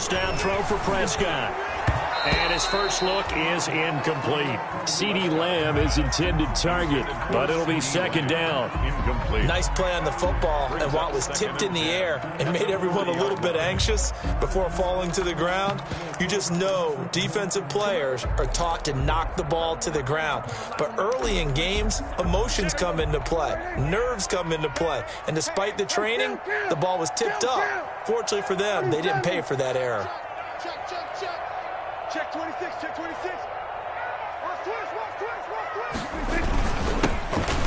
first down throw for Prescott. And his first look is incomplete. CeeDee Lamb is intended target, but it'll be second down. Incomplete. Nice play on the football, and while it was tipped in the air and made everyone a little bit anxious before falling to the ground, you just know defensive players are taught to knock the ball to the ground. But early in games, emotions come into play, nerves come into play, and despite the training, the ball was tipped up. Fortunately for them, they didn't pay for that error. Check, check, check. Check 26, check 26.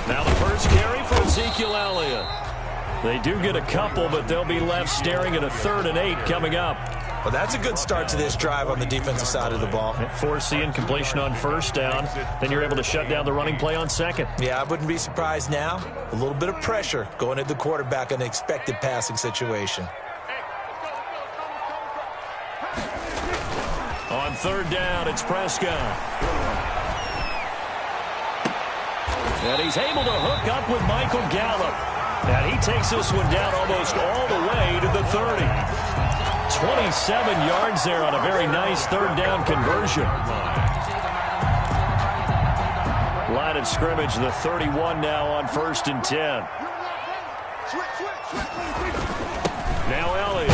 Now the first carry for Ezekiel Elliott. They do get a couple, but they'll be left staring at a 3rd and 8 coming up. Well, that's a good start to this drive on the defensive side of the ball. Force the incompletion on first down. Then you're able to shut down the running play on second. Yeah, I wouldn't be surprised now. A little bit of pressure going at the quarterback in an expected passing situation. On 3rd down, it's Prescott. And he's able to hook up with Michael Gallup. And he takes this one down almost all the way to the 30. 27 yards there on a very nice 3rd down conversion. Line of scrimmage, the 31 now on 1st and 10. Now Elliott.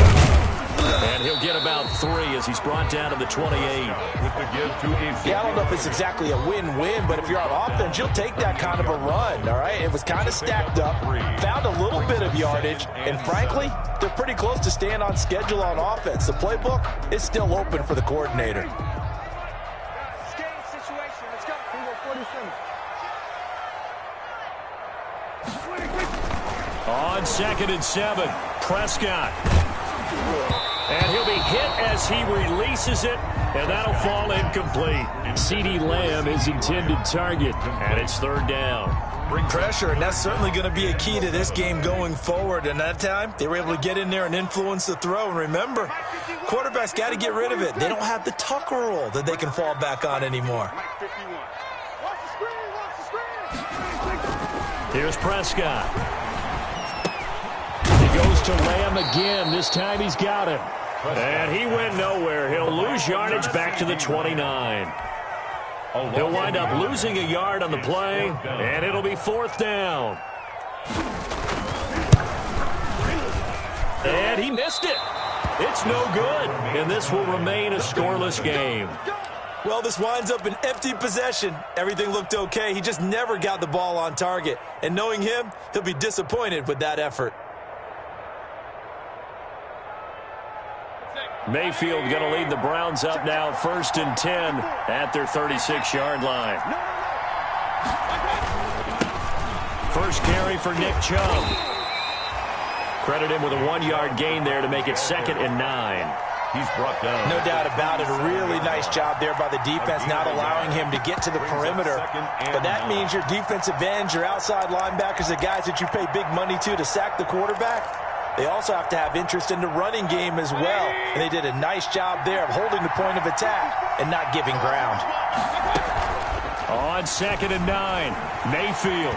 And he'll get about 3 as he's brought down to the 28. With the give to yeah, I don't know if it's exactly a win-win, but if you're on offense, you'll take that kind of a run, all right? It was kind of stacked up, found a little bit of yardage, and frankly, they're pretty close to staying on schedule on offense. The playbook is still open for the coordinator. On 2nd and 7, Prescott. And he'll be hit as he releases it, and that'll fall incomplete. CeeDee Lamb is intended target, and it's 3rd down. Bring pressure, and that's certainly going to be a key to this game going forward. And that time, they were able to get in there and influence the throw. And remember, quarterbacks got to get rid of it. They don't have the Tucker rule that they can fall back on anymore. Here's Prescott. He goes to Lamb again. This time he's got him. And he went nowhere. He'll lose yardage back to the 29. He'll wind up losing a yard on the play, and it'll be 4th down. And he missed it. It's no good, and this will remain a scoreless game. Well, this winds up an empty possession. Everything looked okay. He just never got the ball on target. And knowing him, he'll be disappointed with that effort. Mayfield going to lead the Browns up now 1st and 10 at their 36-yard line. First carry for Nick Chubb. Credit him with a 1-yard gain there to make it 2nd and 9. He's brought down. No doubt about it. A really nice job there by the defense, not allowing him to get to the perimeter. But that means your defensive ends, your outside linebackers, the guys that you pay big money to sack the quarterback, they also have to have interest in the running game as well. And they did a nice job there of holding the point of attack and not giving ground. On 2nd and 9, Mayfield.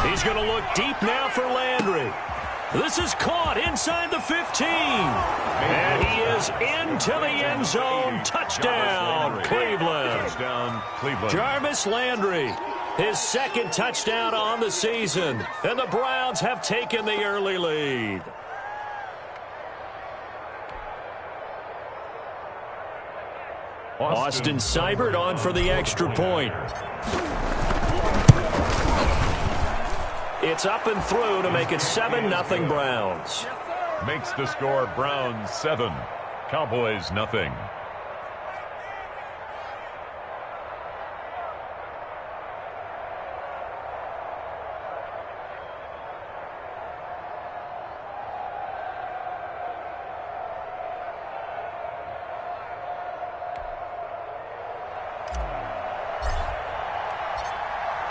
He's going to look deep now for Landry. This is caught inside the 15. And he is into the end zone. Touchdown, Cleveland. Touchdown, Cleveland. Jarvis Landry, his 2nd touchdown on the season. And the Browns have taken the early lead. Austin Seibert on for the extra point. It's up and through to make it 7-0 Browns. Makes the score Browns 7, Cowboys nothing.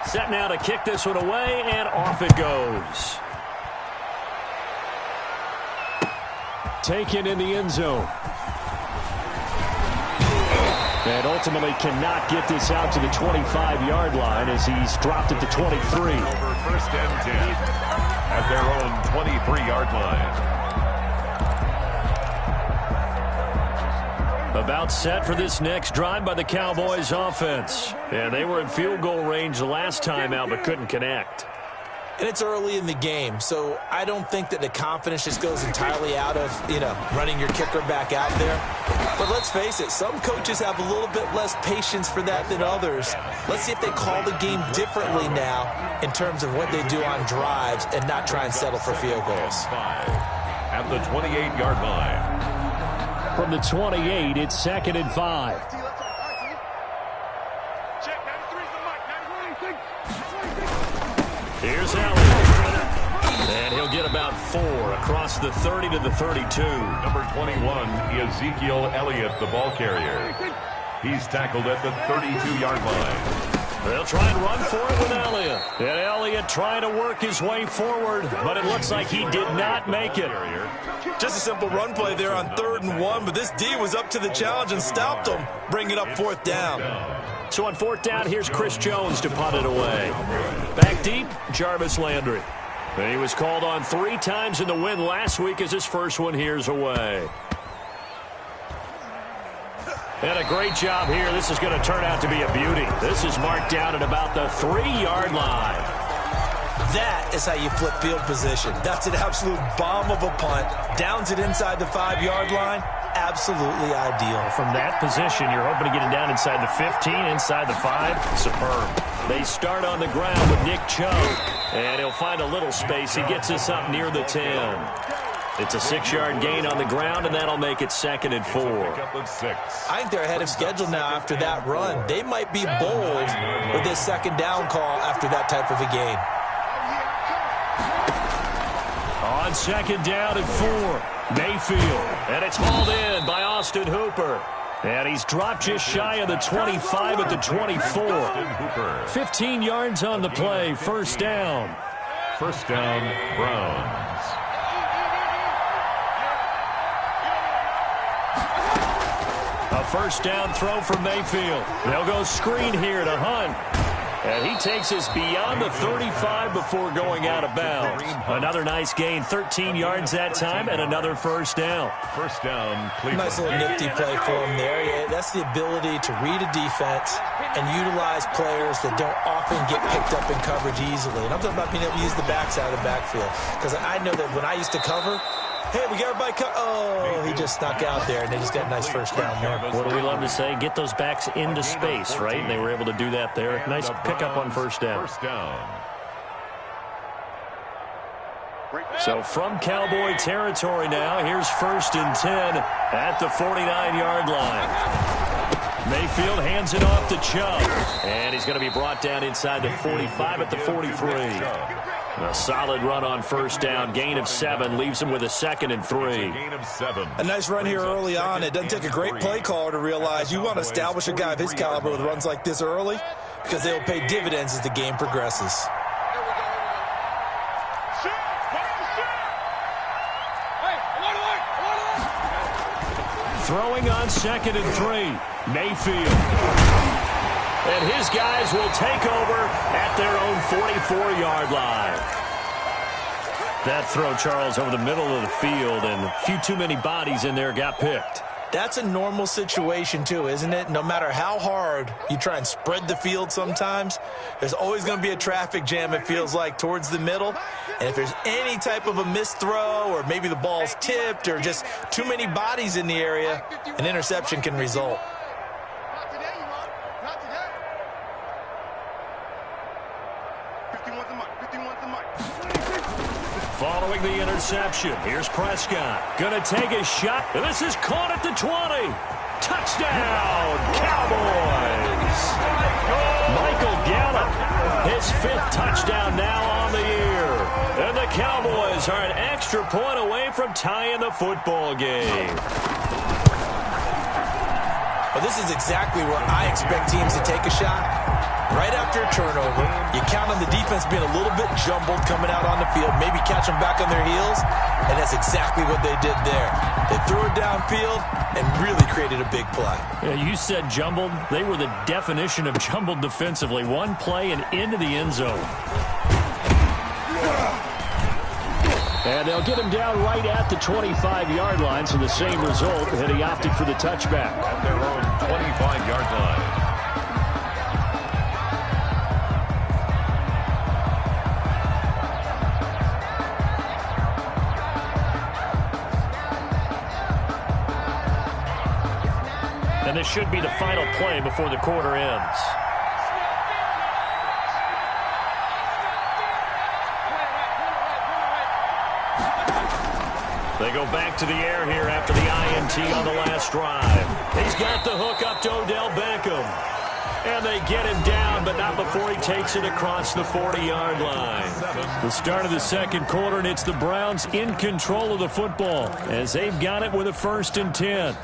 Set now to kick this one away, and off it goes. Taken in the end zone. And ultimately cannot get this out to the 25-yard line as he's dropped at the 23. Over 1st and 10 at their own 23-yard line. About set for this next drive by the Cowboys offense. Yeah, they were in field goal range the last time out but couldn't connect. And it's early in the game, so I don't think that the confidence just goes entirely out of, running your kicker back out there. But let's face it, some coaches have a little bit less patience for that than others. Let's see if they call the game differently now in terms of what they do on drives and not try and settle for field goals. At the 28-yard line. From the 28, it's 2nd and 5. Here's Elliott. And he'll get about 4 across the 30 to the 32. Number 21, Ezekiel Elliott, the ball carrier. He's tackled at the 32-yard line. They'll try and run for it with Elliott. And Elliott trying to work his way forward, but it looks like he did not make it. Just a simple run play there on 3rd and 1, but this D was up to the challenge and stopped him, bringing up 4th down. So on 4th down, here's Chris Jones to punt it away. Back deep, Jarvis Landry. And he was called on 3 times in the win last week as his first one here's away. And a great job here. This is going to turn out to be a beauty. This is marked down at about the 3-yard line. That is how you flip field position. That's an absolute bomb of a punt. Downs it inside the 5-yard line. Absolutely ideal. From that position, you're hoping to get it down inside the 15, inside the 5. Superb. They start on the ground with Nick Chubb. And he'll find a little space. He gets us up near the 10. It's a 6-yard gain on the ground, and that'll make it 2nd and 4. I think they're ahead of schedule now after that run. They might be bold with this 2nd down call after that type of a gain. On 2nd down and 4. Mayfield, and it's hauled in by Austin Hooper. And he's dropped just shy of the 25 at the 24. 15 yards on the play, 1st down. 1st down, Browns. A 1st down throw for Mayfield. They'll go screen here to Hunt. And he takes us beyond the 35 before going out of bounds. Another nice gain, 13 yards that time, and another 1st down. 1st down, Cleveland. Nice little nifty play for him there. Yeah, that's the ability to read a defense and utilize players that don't often get picked up in coverage easily. And I'm talking about being able to use the backside of the backfield. Because I know that when I used to cover, hey, we got everybody oh, he just snuck out there, and they just got a nice 1st down there. What do we love to say? Get those backs into space, right? And they were able to do that there. Nice pickup on 1st down. 1st down. So from Cowboy territory now, here's 1st and 10 at the 49-yard line. Mayfield hands it off to Chubb. And he's going to be brought down inside the 45 at the 43. A solid run on 1st down. Gain of 7 leaves him with a 2nd and 3. Gain of 7. A nice run here early on. It doesn't take a great play caller to realize you want to establish a guy of his caliber with runs like this early because they'll pay dividends as the game progresses. Throwing on 2nd and 3. Mayfield. And his guys will take over at their own 44-yard line. That throw, Charles, over the middle of the field, and a few too many bodies in there got picked. That's a normal situation, too, isn't it? No matter how hard you try and spread the field sometimes, there's always going to be a traffic jam, it feels like, towards the middle. And if there's any type of a missed throw or maybe the ball's tipped or just too many bodies in the area, an interception can result. Following the interception, here's Prescott. Gonna take a shot, and this is caught at the 20. Touchdown, Cowboys! Michael Gallup, his 5th touchdown now on the year. And the Cowboys are an extra point away from tying the football game. Well, this is exactly where I expect teams to take a shot. Right after a turnover, you count on the defense being a little bit jumbled coming out on the field, maybe catch them back on their heels, and that's exactly what they did there. They threw it downfield and really created a big play. Yeah, you said jumbled. They were the definition of jumbled defensively. One play and into the end zone. And they'll get him down right at the 25-yard line, so the same result, and he opted for the touchback. At their own 25-yard line. And this should be the final play before the quarter ends. They go back to the air here after the INT on the last drive. He's got the hook up to Odell Beckham. And they get him down, but not before he takes it across the 40-yard line. The start of the second quarter, and it's the Browns in control of the football as they've got it with a 1st and 10.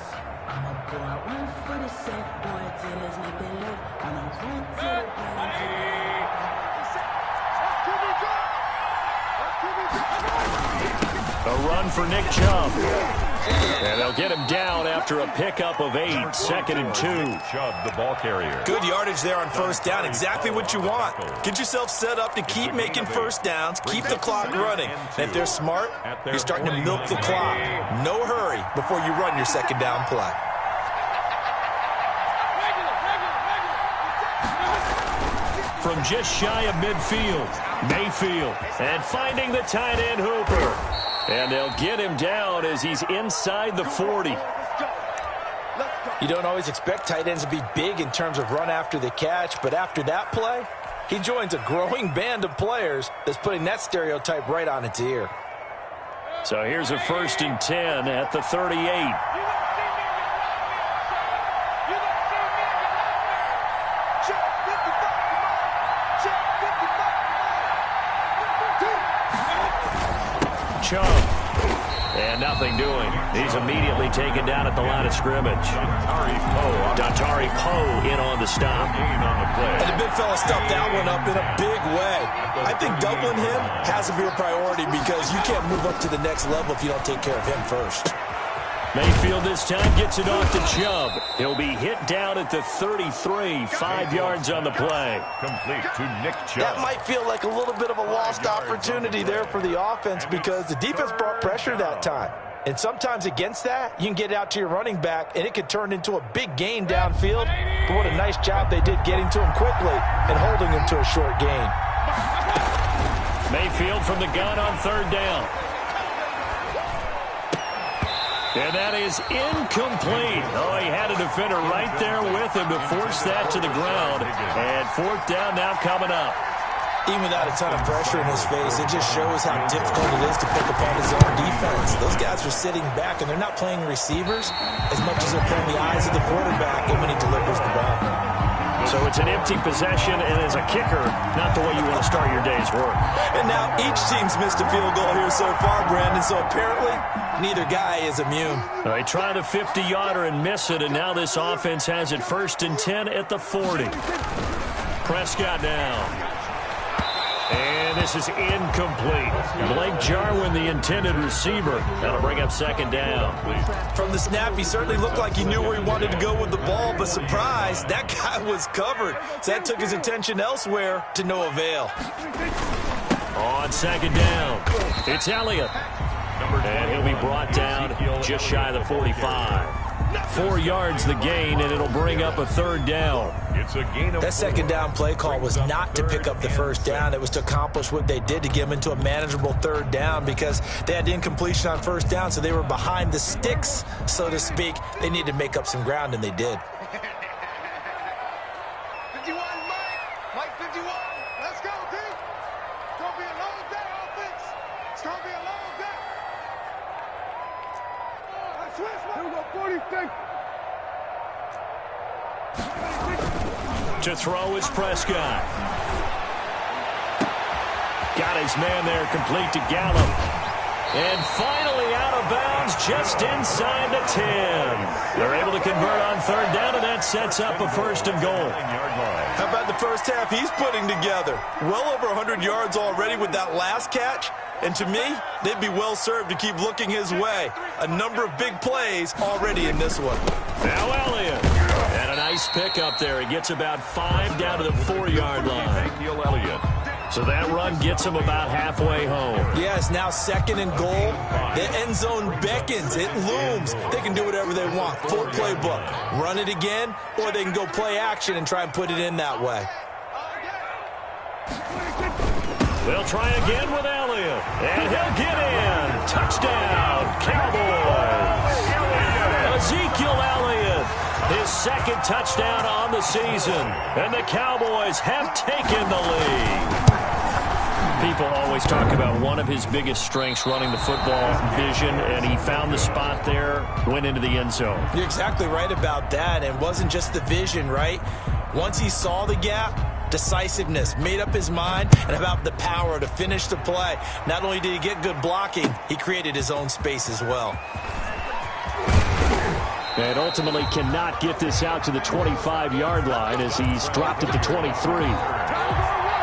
A run for Nick Chubb. And they'll get him down after a pickup of 8, 2nd and 2. Chubb, the ball carrier. Good yardage there on first down. Exactly what you want. Get yourself set up to keep making first downs, keep the clock running. And if they're smart, you're starting to milk the clock. No hurry before you run your second down play. From just shy of midfield, Mayfield. And finding the tight end Hooper. And they'll get him down as he's inside the 40. You don't always expect tight ends to be big in terms of run after the catch, but after that play, he joins a growing band of players that's putting that stereotype right on its ear. So here's a 1st and 10 at the 38. Chubb. And nothing doing. He's immediately taken down at the line of scrimmage. Dontari Poe in on the stop. And the big fella stuffed that one up in a big way. I think doubling him has to be a priority because you can't move up to the next level if you don't take care of him first. Mayfield this time gets it off to Chubb. He'll be hit down at the 33, 5 yards on the play. Complete to Nick Chubb. That might feel like a little bit of a lost opportunity there for the offense because the defense brought pressure that time. And sometimes against that, you can get out to your running back, and it could turn into a big gain downfield. But what a nice job they did getting to him quickly and holding him to a short gain. Mayfield from the gun on 3rd down. And that is incomplete. Oh, he had a defender right there with him to force that to the ground. And 4th down now coming up. Even without a ton of pressure in his face, it just shows how difficult it is to pick upon his own defense. Those guys are sitting back, and they're not playing receivers as much as they're playing the eyes of the quarterback and when he delivers the ball. So it's an empty possession, and as a kicker, not the way you want to start your day's work. And now each team's missed a field goal here so far, Brandon, so apparently neither guy is immune. They tried a 50-yarder and miss it, and now this offense has it 1st and 10 at the 40. Prescott now. And this is incomplete. Blake Jarwin, the intended receiver. That'll bring up 2nd down. From the snap, he certainly looked like he knew where he wanted to go with the ball, but surprise, that guy was covered. So that took his attention elsewhere to no avail. On 2nd down, it's Elliott. And he'll be brought down just shy of the 45. 4 yards the gain, and it'll bring up a 3rd down. It's a gain of that 2nd down play call was not to pick up the 1st down. It was to accomplish what they did to get them into a manageable 3rd down because they had incompletion on 1st down, so they were behind the sticks, so to speak. They needed to make up some ground, and they did. 51, Mike 51. Let's go, D. It's going to be a long day, offense. It's going to be a long day. Here we go, 46. To throw is Prescott. Got his man there, complete to Gallup. And finally out of bounds just inside the 10. They're able to convert on 3rd down, and that sets up a 1st and goal. How about the first half he's putting together? Well over 100 yards already with that last catch. And to me, they'd be well served to keep looking his way. A number of big plays already in this one. Now Elliott. And a nice pick up there. He gets about 5 down to the 4-yard line. Elliott. So that run gets them about halfway home. Yeah, it's now 2nd and goal. The end zone beckons. It looms. They can do whatever they want. Full playbook. Run it again, or they can go play action and try and put it in that way. They'll try again with Elliott. And he'll get in. Touchdown, Cowboys. Ezekiel Elliott, his 2nd touchdown on the season. And the Cowboys have taken the lead. People always talk about one of his biggest strengths running the football, vision, and he found the spot there, went into the end zone. You're exactly right about that. And it wasn't just the vision, right? Once he saw the gap, decisiveness, made up his mind, and about the power to finish the play. Not only did he get good blocking, he created his own space as well. And ultimately cannot get this out to the 25-yard line as he's dropped it to 23.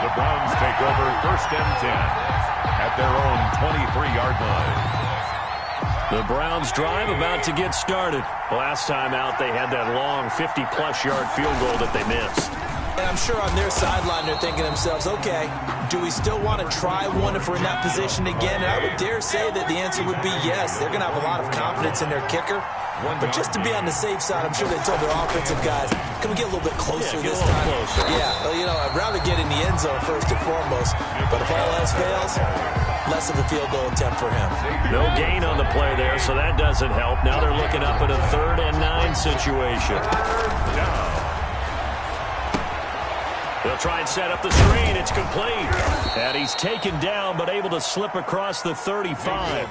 The Browns take over 1st and 10 at their own 23-yard line. The Browns drive about to get started. Last time out, they had that long 50-plus yard field goal that they missed. And I'm sure on their sideline they're thinking to themselves, okay, do we still want to try one if we're in that position again? And I would dare say that the answer would be yes. They're going to have a lot of confidence in their kicker. But just to be on the safe side, I'm sure they told their offensive guys, can we get a little bit closer this time? Yeah, well, you know, I'd rather get in the end zone first and foremost. But if all else fails, less of a field goal attempt for him. No gain on the play there, so that doesn't help. Now they're looking up at a 3rd and 9 situation. They'll try and set up the screen. It's complete. And he's taken down, but able to slip across the 35.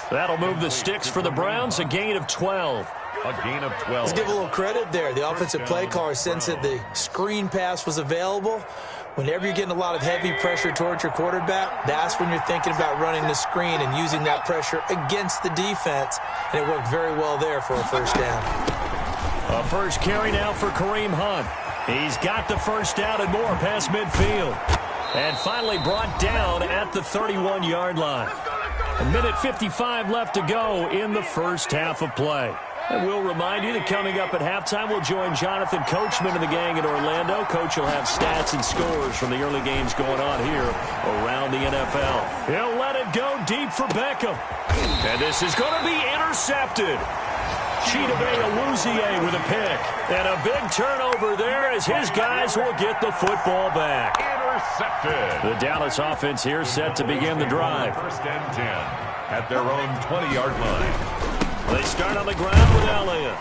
That'll move the sticks for the Browns, a gain of 12. A gain of 12. Let's give a little credit there. The offensive play caller sensed that the screen pass was available. Whenever you're getting a lot of heavy pressure towards your quarterback, that's when you're thinking about running the screen and using that pressure against the defense. And it worked very well there for a 1st down. A first carry now for Kareem Hunt. He's got the 1st down and more past midfield. And finally brought down at the 31-yard line. 1:55 left to go in the 1st half of play. And we'll remind you that coming up at halftime, we'll join Jonathan Coachman and the gang in Orlando. Coach will have stats and scores from the early games going on here around the NFL. He'll let it go deep for Beckham. And this is going to be intercepted. Chidobe Awuzie with a pick. And a big turnover there as his guys will get the football back. Intercepted. The Dallas offense here set to begin the drive. 1st and 10 at their own 20-yard line. They start on the ground with Elliott.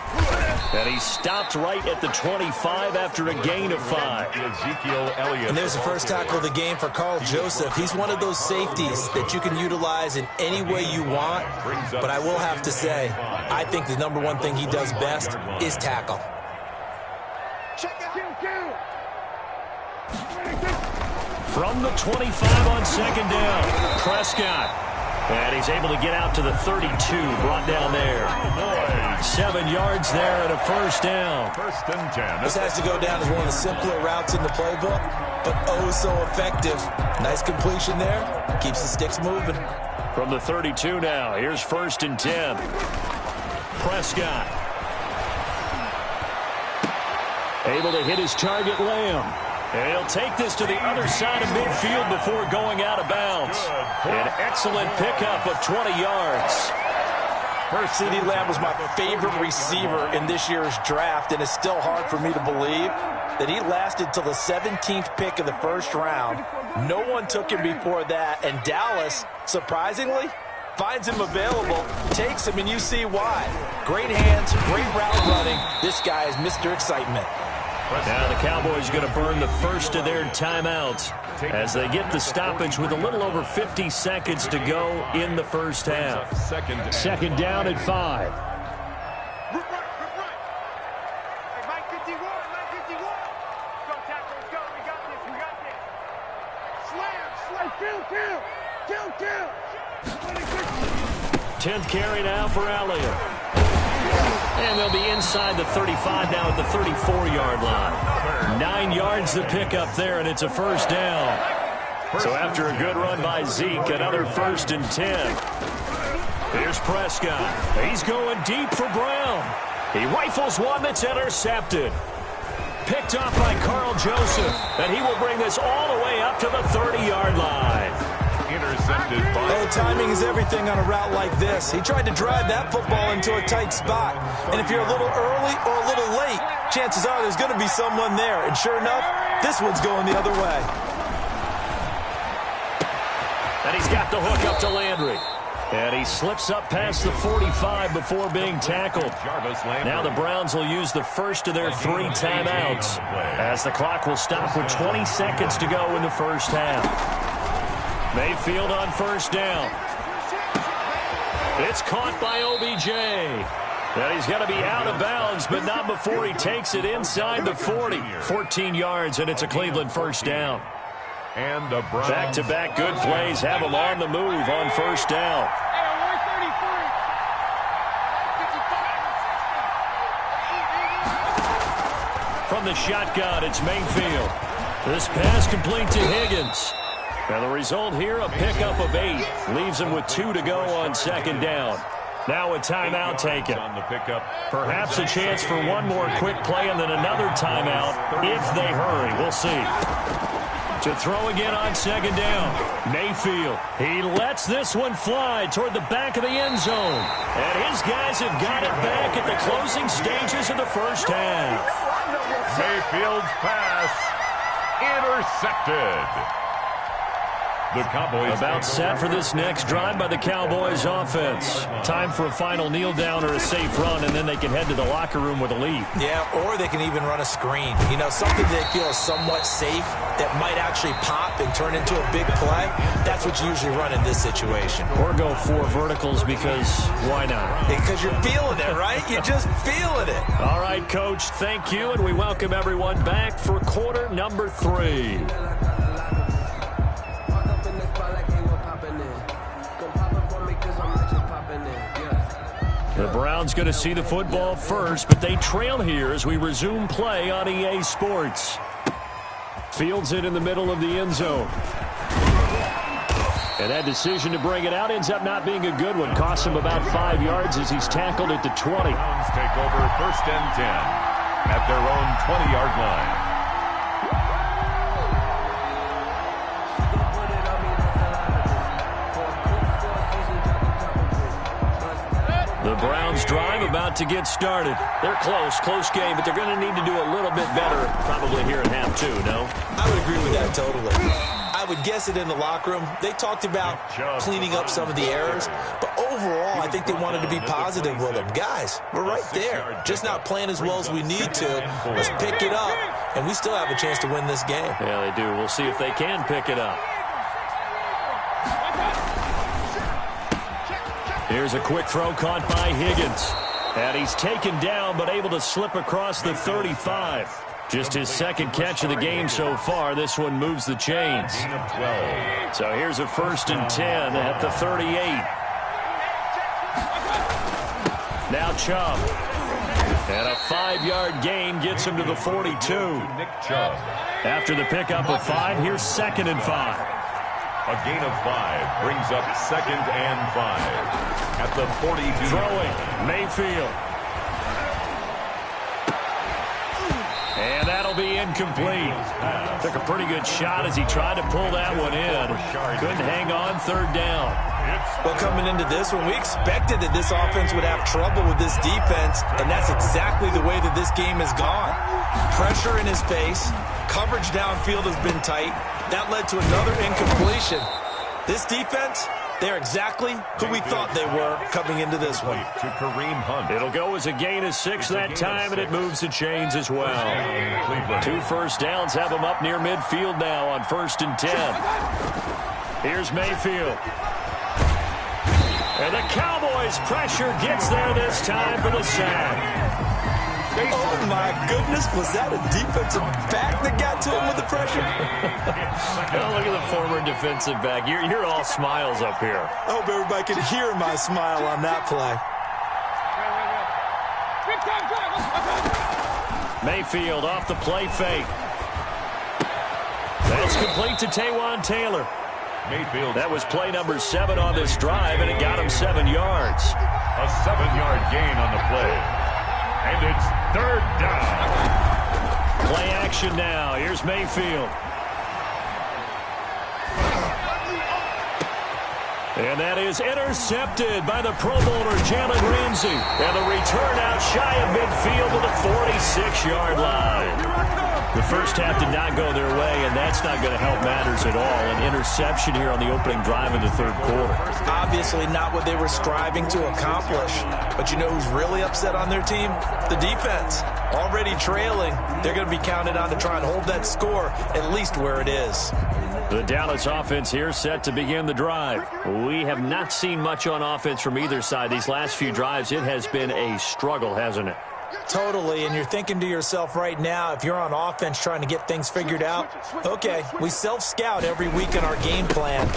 And he stopped right at the 25 after a gain of 5. Ezekiel Elliott. And there's the first tackle of the game for Carl Joseph. He's one of those safeties that you can utilize in any way you want. But I will have to say, I think the number one thing he does best is tackle. From the 25 on 2nd down, Prescott. And he's able to get out to the 32, brought down there. 7 yards there and a 1st down. 1st and 10. This has to go down as one of the simpler routes in the playbook, but oh so effective. Nice completion there. Keeps the sticks moving. From the 32 now, here's 1st and 10. Prescott. Able to hit his target, Lamb. And he'll take this to the other side of midfield before going out of bounds. An excellent pickup of 20 yards. First, CeeDee Lamb was my favorite receiver in this year's draft, and it's still hard for me to believe that he lasted till the 17th pick of the 1st round. No one took him before that, and Dallas, surprisingly, finds him available, takes him, and you see why. Great hands, great route running. This guy is Mr. Excitement. Now the Cowboys are going to burn the first of their timeouts as they get the stoppage with a little over 50 seconds to go in the 1st half. 2nd down at 5. Mike 51, Mike 51. Go tackle, let's go. We got this, we got this. Slam, kill. 10th carry now for Elliott. And they'll be inside the 35 now at the 34-yard line. 9 yards to pick up there, and it's a 1st down. So after a good run by Zeke, another 1st and 10. Here's Prescott. He's going deep for Brown. He rifles one that's intercepted. Picked off by Carl Joseph, and he will bring this all the way up to the 30-yard line. Intercepted by... Oh, timing is everything on a route like this. He tried to drive that football into a tight spot. And if you're a little early or a little late, chances are there's going to be someone there. And sure enough, this one's going the other way. And he's got the hook up to Landry. And he slips up past the 45 before being tackled. Now the Browns will use the first of their 3 timeouts, as the clock will stop with 20 seconds to go in the first half. Mayfield on first down. It's caught by OBJ. And he's going to be out of bounds, but not before he takes it inside the 40. 14 yards, and it's a Cleveland first down. And the Browns. Back-to-back good plays have him on the move on first down. From the shotgun, it's Mayfield. This pass complete to Higgins. And the result here, a pickup of 8. Leaves him with 2 to go on second down. Now a timeout taken. Perhaps a chance for one more quick play and then another timeout if they hurry. We'll see. To throw again on second down, Mayfield. He lets this one fly toward the back of the end zone. And his guys have got it back at the closing stages of the first half. Mayfield's pass intercepted. The Cowboys about set for this next drive by the Cowboys offense. Time for a final kneel down or a safe run, and then they can head to the locker room with a lead. Yeah, or they can even run a screen. You know, something they feel is somewhat safe that might actually pop and turn into a big play. That's what you usually run in this situation. Or go 4 verticals because why not? Because you're feeling it, right? You're just feeling it. All right, Coach, thank you, and we welcome everyone back for quarter number 3. The Browns going to see the football first, but they trail here as we resume play on EA Sports. Fields it in the middle of the end zone. And that decision to bring it out ends up not being a good one. Costs him about 5 yards as he's tackled at the 20. Browns take over first and 10 at their own 20-yard line. The Browns drive about to get started. They're close game, but they're going to need to do a little bit better probably here at half 2, no? I would agree with that totally. I would guess it in the locker room. They talked about cleaning up some of the errors, but overall, I think they wanted to be positive with them. Guys, we're right there. Just not playing as well as we need to. Let's pick it up, and we still have a chance to win this game. Yeah, they do. We'll see if they can pick it up. Here's a quick throw caught by Higgins. And he's taken down but able to slip across the 35. Just his second catch of the game so far. This one moves the chains. So here's a first and 10 at the 38. Now Chubb. And a 5-yard gain gets him to the 42. After the pickup of 5, here's second and 5. A gain of 5 brings up second and 5 at the 42. Throwing, Mayfield. And that'll be incomplete. Took a pretty good shot as he tried to pull that one in. Couldn't hang on third down. Well, coming into this one, we expected that this offense would have trouble with this defense, and that's exactly the way that this game has gone. Pressure in his face. Coverage downfield has been tight. That led to another incompletion. This defense, they're exactly who we thought they were coming into this one. To Kareem Hunt. It'll go as a gain of 6 that time, and it moves the chains as well. 2 first downs have them up near midfield now on first and 10. Here's Mayfield. And the Cowboys' pressure gets there this time for the sack. Oh, my goodness. Was that a defensive back that got to him with the pressure? Oh, look at the former defensive back. You're all smiles up here. I hope everybody can hear my smile on that play. Mayfield off the play fake. That's complete to Taywan Taylor. Mayfield. That was play number 7 on this drive, and it got him 7 yards. A 7-yard gain on the play. And it's third down. Play action now. Here's Mayfield. And that is intercepted by the Pro Bowler, Jalen Ramsey. And the return out shy of midfield to the 46-yard line. The first half did not go their way, and that's not going to help matters at all. An interception here on the opening drive of the third quarter. Obviously not what they were striving to accomplish. But you know who's really upset on their team? The defense. Already trailing. They're going to be counted on to try and hold that score at least where it is. The Dallas offense here set to begin the drive. We have not seen much on offense from either side. These last few drives, it has been a struggle, hasn't it? Totally, and you're thinking to yourself right now, if you're on offense trying to get things figured out, okay, we self-scout every week in our game plan.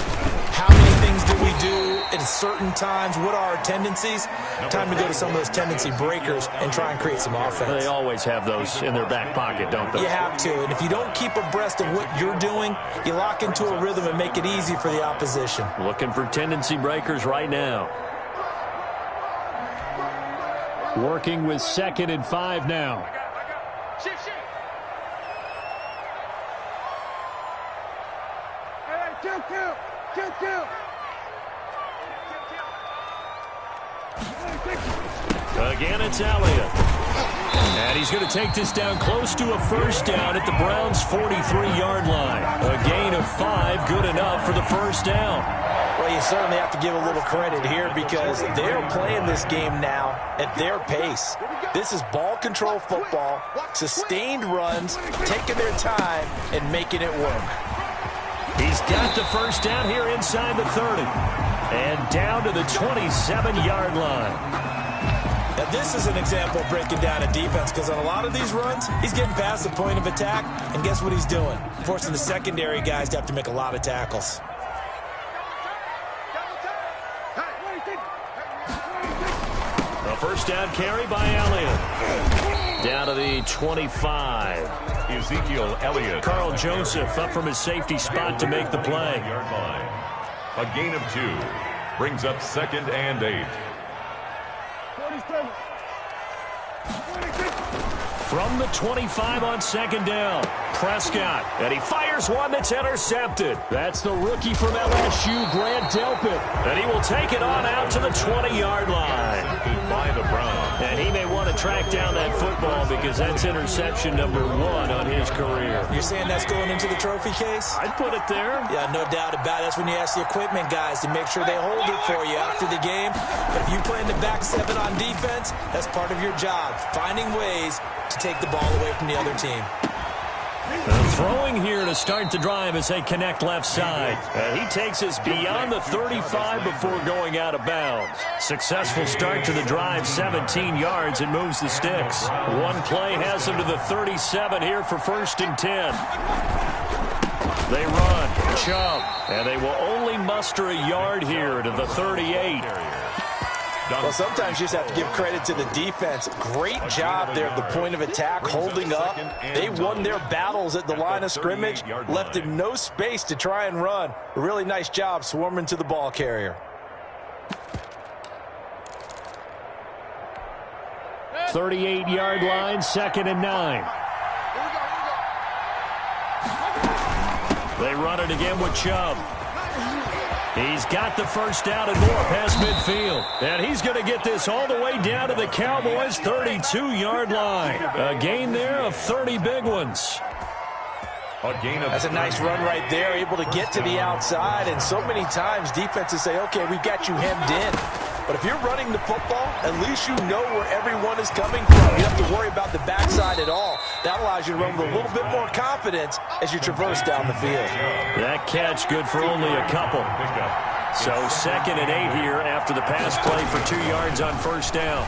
How many things do we do at certain times? What are our tendencies? Time to go to some of those tendency breakers and try and create some offense. They always have those in their back pocket, don't they? You have to, and if you don't keep abreast of what you're doing, you lock into a rhythm and make it easy for the opposition. Looking for tendency breakers right now. Working with 2nd and 5 now. Shift. Hey, kill. Again, it's Elliott. And he's going to take this down close to a first down at the Browns' 43-yard line. A gain of 5, good enough for the first down. Well, you certainly have to give a little credit here because they're playing this game now at their pace. This is ball control football, sustained runs, taking their time and making it work. He's got the first down here inside the 30. And down to the 27-yard line. Now, this is an example of breaking down a defense because on a lot of these runs, he's getting past the point of attack, and guess what he's doing? Forcing the secondary guys to have to make a lot of tackles. A first down carry by Elliott. Down to the 25. Ezekiel Elliott. Carl Joseph up from his safety spot to make the play. Yard line. A gain of 2. Brings up 2nd and 8. From the 25 on 2nd down, Prescott, and he fires one that's intercepted. That's the rookie from LSU, Grant Delpit, and he will take it on out to the 20-yard line. By the Browns. And he may want to track down that football because that's interception number 1 on his career. You're saying that's going into the trophy case? I'd put it there. Yeah, no doubt about it. That's when you ask the equipment guys to make sure they hold it for you after the game. But if you play in the back 7 on defense, that's part of your job, finding ways to take the ball away from the other team. Throwing here to start the drive as they connect left side. He takes us beyond the 35 before going out of bounds. Successful start to the drive, 17 yards, and moves the sticks. One play has him to the 37 here for 1st and 10. They run, Chubb, and they will only muster a yard here to the 38. Well, sometimes you just have to give credit to the defense. Great job there at the point of attack, holding up. They won their battles at the line of scrimmage, left him no space to try and run. A really nice job swarming to the ball carrier. 38-yard line, 2nd and 9. They run it again with Chubb. He's got the first down and more past midfield. And he's going to get this all the way down to the Cowboys' 32-yard line. A gain there of 30 big ones. That's a nice run right there, able to get to the outside. And so many times defenses say, okay, we've got you hemmed in. But if you're running the football, at least you know where everyone is coming from. You don't have to worry about the backside at all. That allows you to run with a little bit more confidence as you traverse down the field. That catch good for only a couple. So 2nd and 8 here after the pass play for 2 yards on first down.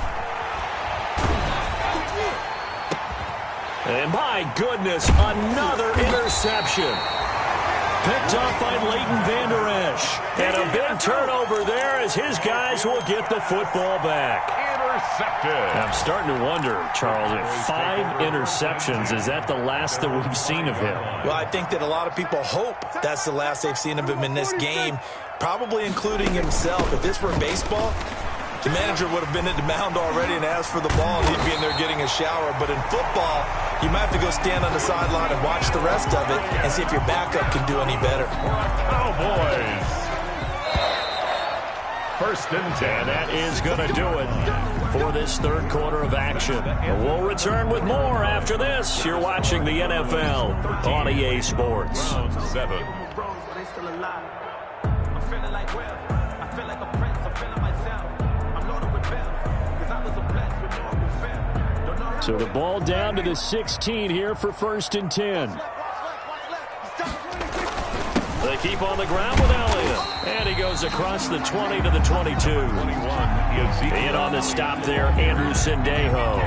And my goodness, another interception. Picked off by Leighton Vander Esch. And a big turnover there as his guys will get the football back. Intercepted. I'm starting to wonder, Charles, if 5 interceptions, is that the last that we've seen of him? Well, I think that a lot of people hope that's the last they've seen of him in this game, probably including himself. If this were baseball, the manager would have been at the mound already and asked for the ball, and he'd be in there getting a shower. But in football, you might have to go stand on the sideline and watch the rest of it and see if your backup can do any better. Cowboys. First and 10. And that is going to do it for this third quarter of action. We'll return with more after this. You're watching the NFL on EA Sports. 7. So the ball down to the 16 here for first and 10. They keep on the ground with Elliott. And he goes across the 20 to the 22. In on the stop there, Andrew Sendejo.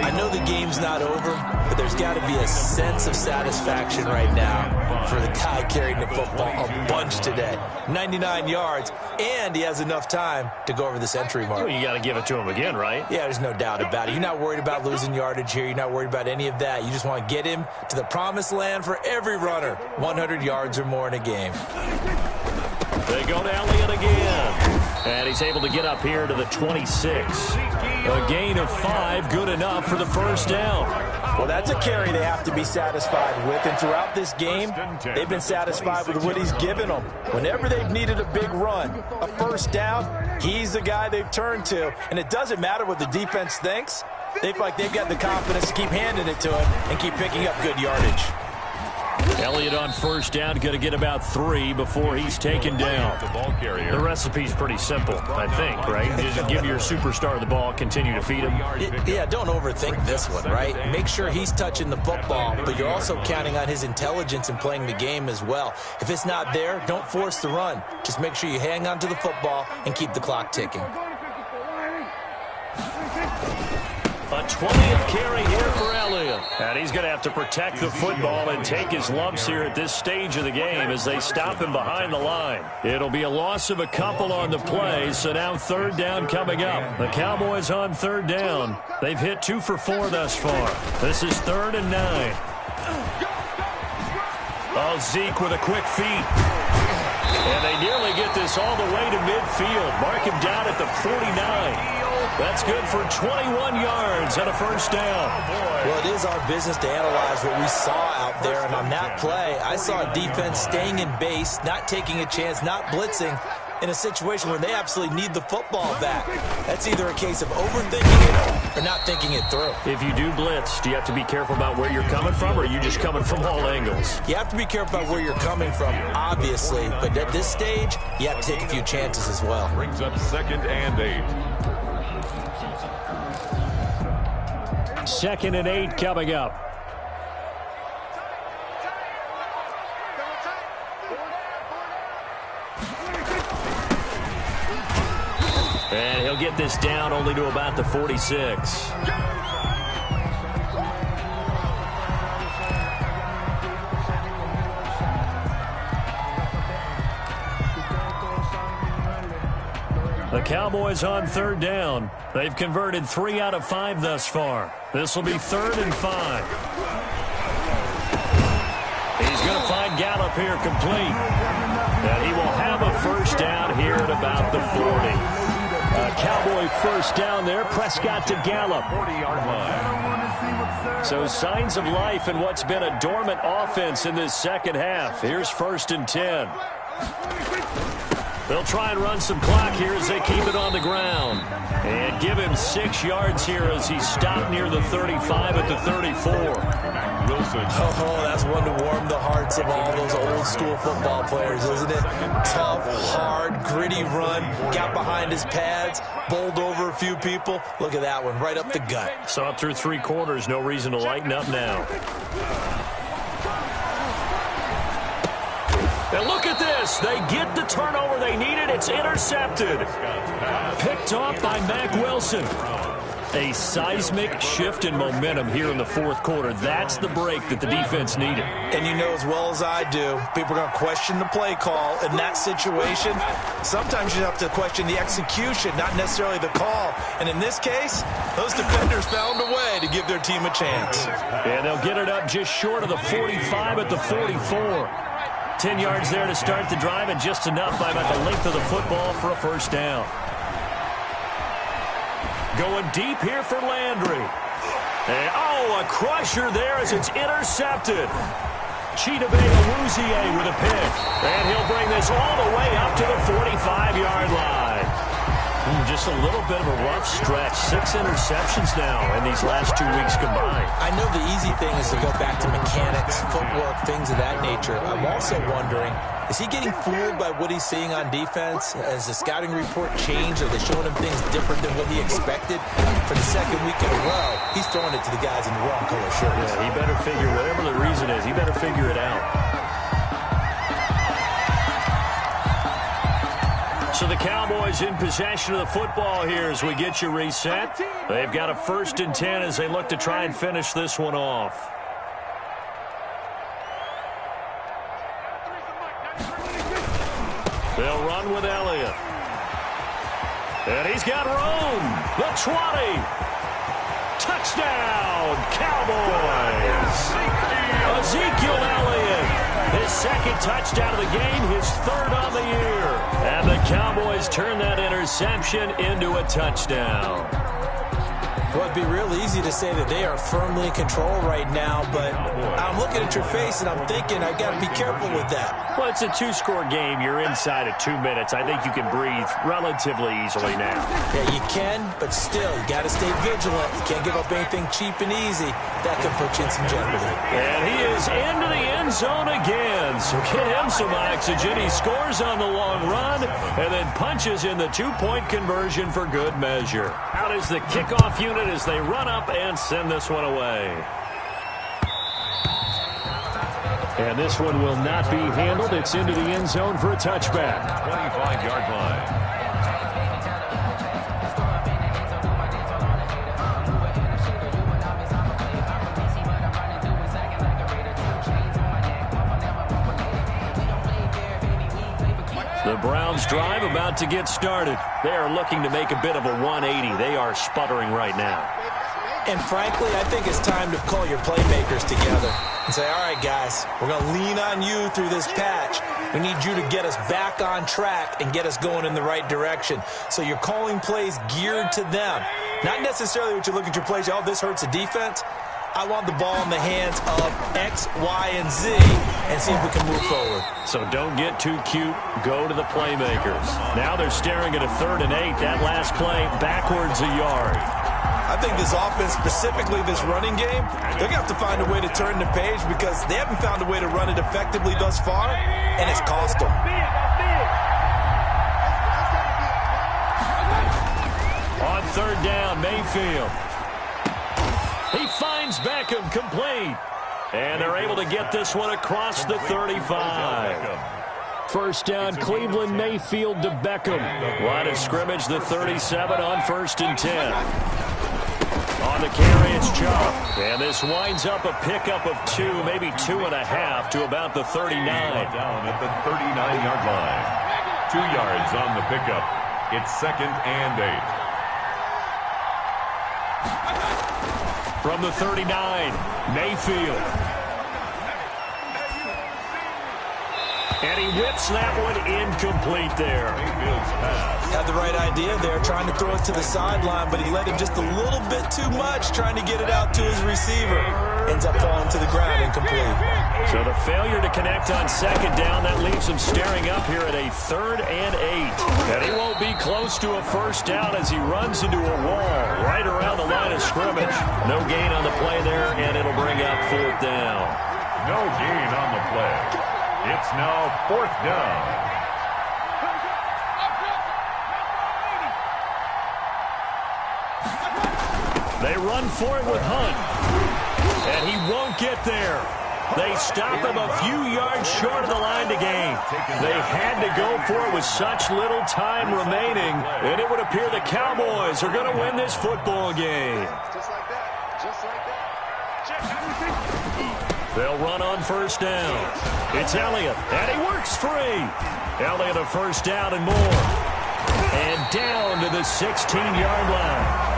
I know the game's not over, but there's got to be a sense of satisfaction right now for the guy carrying the football a bunch today. 99 yards, and he has enough time to go over this entry mark. Well, you got to give it to him again, right? Yeah, there's no doubt about it. You're not worried about losing yardage here. You're not worried about any of that. You just want to get him to the promised land for every runner. 100 yards or more in a game. They go to Elliott again. And he's able to get up here to the 26. A gain of 5, good enough for the first down. Well, that's a carry they have to be satisfied with. And throughout this game, they've been satisfied with what he's given them. Whenever they've needed a big run, a first down, he's the guy they've turned to. And it doesn't matter what the defense thinks. They feel like they've got the confidence to keep handing it to him and keep picking up good yardage. Elliott on first down, going to get about 3 before he's taken down. The recipe's pretty simple, I think, right? Just give your superstar the ball, continue to feed him. Yeah, don't overthink this one, right? Make sure he's touching the football, but you're also counting on his intelligence in playing the game as well. If it's not there, don't force the run. Just make sure you hang on to the football and keep the clock ticking. A 20th carry here for Elliott. And he's going to have to protect the football and take his lumps here at this stage of the game as they stop him behind the line. It'll be a loss of a couple on the play, so now third down coming up. The Cowboys on third down. They've hit 2 for 4 thus far. This is 3rd and 9. Oh, Zeke with a quick feed. And they nearly get this all the way to midfield. Mark him down at the 49. That's good for 21 yards and a first down. Well, it is our business to analyze what we saw out there. And on that play, I saw a defense staying in base, not taking a chance, not blitzing in a situation where they absolutely need the football back. That's either a case of overthinking it or not thinking it through. If you do blitz, do you have to be careful about where you're coming from, or are you just coming from all angles? You have to be careful about where you're coming from, obviously. But at this stage, you have to take a few chances as well. Brings up 2nd and 8. 2nd and 8 coming up. And he'll get this down only to about the 46. The Cowboys on third down. They've converted 3 out of 5 thus far. This will be 3rd and 5. He's going to find Gallup here complete. And he will have a first down here at about the 40. A Cowboy first down there. Prescott to Gallup. 40-yard line. So signs of life in what's been a dormant offense in this second half. Here's 1st and 10. They'll try and run some clock here as they keep it on the ground. And give him 6 yards here as he stopped near the 35 at the 34. Wilson. Oh, that's one to warm the hearts of all those old school football players, isn't it? Tough, hard, gritty run. Got behind his pads, bowled over a few people. Look at that one, right up the gut. Saw it through 3 quarters. No reason to lighten up now. And look at this. They get the turnover they needed. It's intercepted. Picked off by Mack Wilson. A seismic shift in momentum here in the 4th quarter. That's the break that the defense needed. And you know as well as I do, people are going to question the play call in that situation. Sometimes you have to question the execution, not necessarily the call. And in this case, those defenders found a way to give their team a chance. And they'll get it up just short of the 45 at the 44. 10 yards there to start the drive, and just enough by about the length of the football for a first down. Going deep here for Landry. And, oh, a crusher there as it's intercepted. Chidobe Awuzie with a pick. And he'll bring this all the way up to the 45-yard line. Just a little bit of a rough stretch. 6 interceptions now in these last 2 weeks combined. I know the easy thing is to go back to mechanics, footwork, things of that nature. I'm also wondering, is he getting fooled by what he's seeing on defense? Has the scouting report changed? Are they showing him things different than what he expected? For the second week in a row, he's throwing it to the guys in the wrong color shirts. Yeah, he better figure, whatever the reason is, he better figure it out. So the Cowboys in possession of the football here as we get you reset. They've got a 1st and 10 as they look to try and finish this one off. They'll run with Elliott. And he's got room. The 20. Touchdown, Cowboys. Ezekiel Elliott. His 2nd touchdown of the game, his 3rd on the year. And the Cowboys turn that interception into a touchdown. Well, it'd be real easy to say that they are firmly in control right now, but I'm looking at your face and I'm thinking I've got to be careful with that. Well, it's a 2-score game. You're inside of 2 minutes. I think you can breathe relatively easily now. Yeah, you can, but still, you got to stay vigilant. You can't give up anything cheap and easy. That could put you in some jeopardy. And he is into the end zone again. So get him some oxygen. He scores on the long run and then punches in the 2-point conversion for good measure. Out is the kickoff unit as they run up and send this one away. And this one will not be handled. It's into the end zone for a touchback. 25-yard line. The Browns drive about to get started. They are looking to make a bit of a 180. They are sputtering right now. And frankly, I think it's time to call your playmakers together and say, all right, guys, we're going to lean on you through this patch. We need you to get us back on track and get us going in the right direction. So you're calling plays geared to them. Not necessarily what you look at your plays, oh, this hurts the defense. I want the ball in the hands of X, Y, and Z and see if we can move forward. So don't get too cute. Go to the playmakers. Now they're staring at a 3rd and 8. That last play backwards a yard. I think this offense, specifically this running game, they're going to have to find a way to turn the page because they haven't found a way to run it effectively thus far, and it's cost them. On 3rd down, Mayfield. He finds Beckham complete. And they're able to get this one across the 35. 1st down, Cleveland, Mayfield to Beckham. Line of scrimmage, the 37 on 1st and 10. On the carry, it's Chubb. And this winds up a pickup of 2, maybe 2.5 to about the 39. Down at the 39-yard line. 2 yards on the pickup. It's 2nd and 8. From the 39, Mayfield. And he whips that one incomplete there. Mayfield's pass. Had the right idea there, trying to throw it to the sideline, but he let him just a little bit too much, trying to get it out to his receiver. Ends up falling to the ground incomplete. So the failure to connect on 2nd down, that leaves him staring up here at a 3rd and 8. And he won't be close to a 1st down as he runs into a wall right around the line of scrimmage. No gain on the play there, and it'll bring up 4th down. No gain on the play. It's now 4th down. They run for it with Hunt. And he won't get there. They stop him a few yards short of the line to gain. They had to go for it with such little time remaining, and it would appear the Cowboys are going to win this football game. Just like that. Just like that. They'll run on 1st down. It's Elliott, and he works free. Elliott a 1st down and more. And down to the 16-yard line.